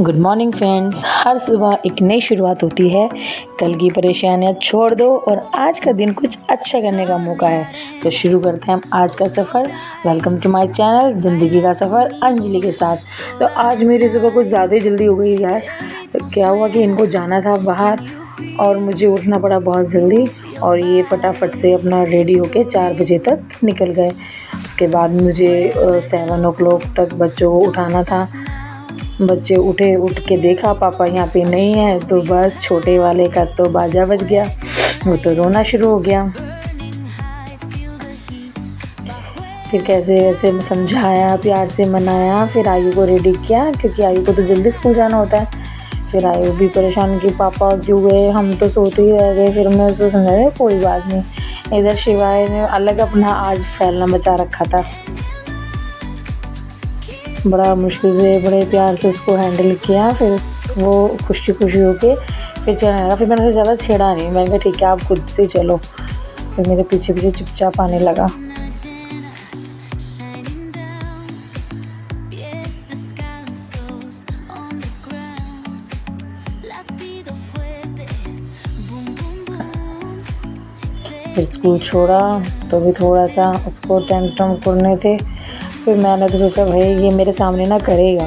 Good morning friends. हर सुबह एक नई शुरुआत होती है। कल की परेशानियां छोड़ दो और आज का दिन कुछ अच्छा करने का मौका है। तो शुरू करते हैं हम आज का सफ़र। वेलकम टू माय चैनल ज़िंदगी का सफ़र अंजलि के साथ। तो आज मेरी सुबह कुछ ज़्यादा ही जल्दी हो गई यार। क्या हुआ कि इनको जाना था बाहर और मुझे उठना पड़ा बहुत जल्दी, और ये फटाफट से अपना रेडी होके 4 बजे तक निकल गए। उसके बाद मुझे 7 o'clock तक बच्चों को उठाना था। बच्चे उठ के देखा पापा यहाँ पे नहीं है, तो बस छोटे वाले का तो बाजा बज गया, वो तो रोना शुरू हो गया। फिर कैसे वैसे समझाया, प्यार से मनाया, फिर आयु को रेडी किया क्योंकि आयु को तो जल्दी स्कूल जाना होता है। फिर आयु भी परेशान कि पापा क्यों गए, हम तो सोते ही रह गए। फिर मैं उसको समझाया कोई बात नहीं। इधर शिवाय ने अलग अपना आज फैलना मचा रखा था। बड़ा मुश्किल से बड़े प्यार से उसको हैंडल किया। फिर वो खुशी होके फिर चलने लगा। फिर मैंने उसे ज़्यादा छेड़ा नहीं, मैंने कहा ठीक है आप खुद से चलो। फिर मेरे पीछे चुपचाप आने लगा। फिर स्कूल छोड़ा तो भी थोड़ा सा उसको टेंटम करने थे। फिर मैंने तो सोचा भाई ये मेरे सामने ना करेगा।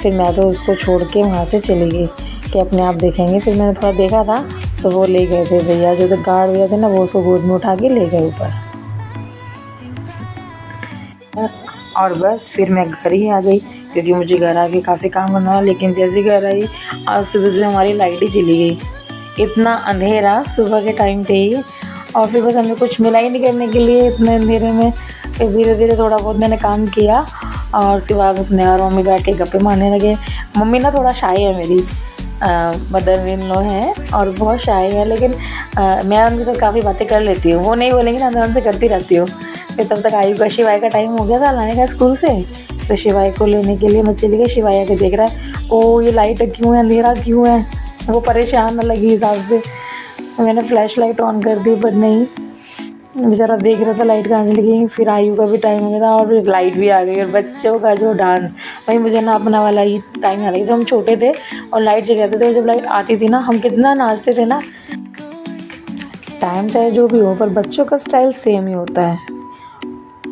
फिर मैं तो उसको छोड़ के वहाँ से चली गई कि अपने आप देखेंगे। फिर मैंने थोड़ा देखा था तो वो ले गए थे भैया, जो तो गार्ड भैया थे ना, वो उसको गोद में उठा के ले गए ऊपर। और बस फिर मैं घर ही आ गई क्योंकि मुझे घर आके काफ़ी काम करना था। लेकिन जैसे घर आई आज सुबह हमारी लाइट ही चली गई। इतना अंधेरा सुबह के टाइम पे ही, और फिर बस हमें कुछ मिला ही नहीं करने के लिए इतने अंधेरे में। फिर धीरे धीरे थोड़ा बहुत मैंने काम किया और उसके बाद उसने और मम्मी बैठ के गप्पे मारने लगे। मम्मी ना थोड़ा शाय है, मेरी मदर इन लॉ है और बहुत शाय है, लेकिन मैं उनके साथ काफ़ी बातें कर लेती हूँ। वो नहीं बोलेंगे ना, मैं उनसे करती रहती हूँ। फिर तब तक आयु का शिवाय का टाइम हो गया था लाने का स्कूल से। तो शिवाय को लेने के लिए मैं चली गई। शिवाय के देख रहा है ओ ये लाइट क्यों है, अंधेरा क्यों है। वो परेशान लगी हिसाब से। मैंने फ्लैश लाइट ऑन कर दी पर नहीं, बेचारा देख रहा था लाइट कहाँ चली गई। फिर आयु का भी टाइम हो गया था और फिर लाइट भी आ गई। और बच्चों का जो डांस, भाई मुझे ना अपना वाला ही टाइम याद है जब हम छोटे थे और लाइट जल जाते थे। जब लाइट आती थी ना, हम कितना नाचते थे ना। टाइम चाहे जो भी हो पर बच्चों का स्टाइल सेम ही होता है।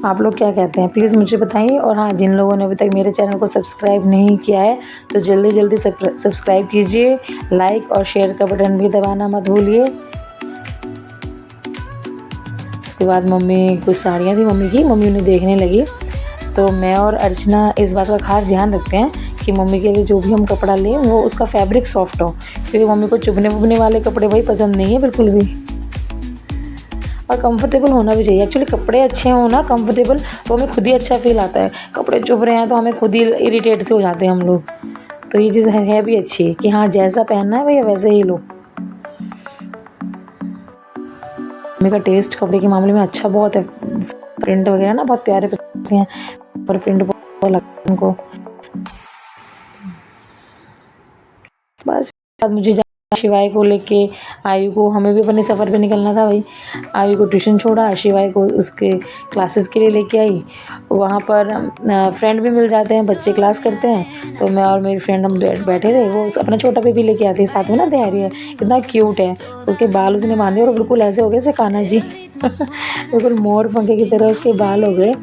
आप लोग क्या कहते हैं प्लीज़ मुझे बताइए। और हाँ, जिन लोगों ने अभी तक मेरे चैनल को सब्सक्राइब नहीं किया है तो जल्दी सब्सक्राइब कीजिए। लाइक और शेयर का बटन भी दबाना मत भूलिए। उसके बाद मम्मी कुछ साड़ियाँ थी मम्मी उन्हें देखने लगी। तो मैं और अर्चना इस बात का खास ध्यान रखते हैं कि मम्मी के लिए जो भी हम कपड़ा लें वो उसका फैब्रिक सॉफ्ट हो, क्योंकि मम्मी को चुभने वाले कपड़े भाई पसंद नहीं है बिल्कुल भी। और कंफर्टेबल होना भी चाहिए। एक्चुअली कपड़े अच्छे हों ना, कंफर्टेबल, तो हमें खुद ही अच्छा फील आता है। कपड़े चुभ रहे हैं तो हमें खुद ही इरिटेट से हो जाते हैं हम लोग। तो ये चीज़ है भी अच्छी कि हाँ जैसा पहनना है भैया वैसे ही लो। मम्मी का टेस्ट कपड़े के मामले में अच्छा बहुत है। प्रिंट वगैरह ना बहुत प्यारे पसंद हैं और प्रिंट बहुत लगता है उनको। बस मुझे शिवाय को लेके आयु को, हमें भी अपने सफ़र पे निकलना था भाई। आयु को ट्यूशन छोड़ा, शिवाय को उसके क्लासेस के लिए लेके आई। वहाँ पर फ्रेंड भी मिल जाते हैं, बच्चे क्लास करते हैं। तो मैं और मेरी फ्रेंड हम बैठे थे। वो अपना छोटा बेबी लेके आती है साथ में ना, धैर्य इतना क्यूट है। उसके बाल उसने बांधे और बिल्कुल ऐसे हो गए जैसे कान्हा जी बिल्कुल मोर पंखे की तरह उसके बाल हो गए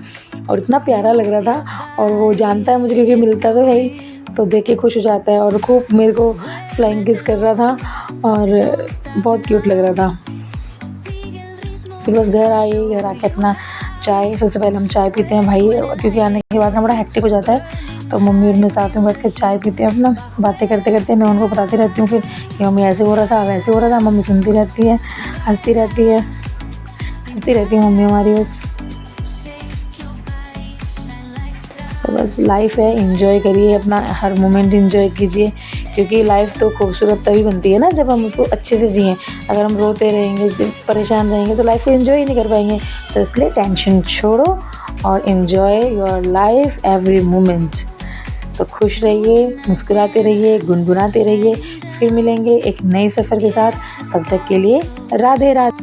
और इतना प्यारा लग रहा था। और वो जानता है मुझे क्योंकि मिलता तो है ही, तो देख के खुश हो जाता है और खूब मेरे को फ्लाइंग किस कर रहा था और बहुत क्यूट लग रहा था। फिर बस घर आके अपना चाय, सबसे पहले हम चाय पीते हैं भाई, क्योंकि आने के बाद ना बड़ा हेक्टिक हो जाता है। तो मम्मी और मैं साथ में बैठ कर चाय पीते हैं, अपना बातें करते मैं उनको बताती रहती हूँ फिर कि मम्मी ऐसे हो रहा था, वैसे हो रहा था। मम्मी सुनती रहती है, हंसती रहती है मम्मी हमारी बस। तो बस लाइफ है, एंजॉय करिए, अपना हर मोमेंट एंजॉय कीजिए, क्योंकि लाइफ तो खूबसूरत तभी बनती है ना जब हम उसको अच्छे से जिएं। अगर हम रोते रहेंगे, परेशान रहेंगे तो लाइफ को एंजॉय ही नहीं कर पाएंगे। तो इसलिए टेंशन छोड़ो और enjoy your life every moment. तो खुश रहिए, मुस्कुराते रहिए, गुनगुनाते रहिए। फिर मिलेंगे एक नए सफ़र के साथ। तब तक के लिए राधे राधे।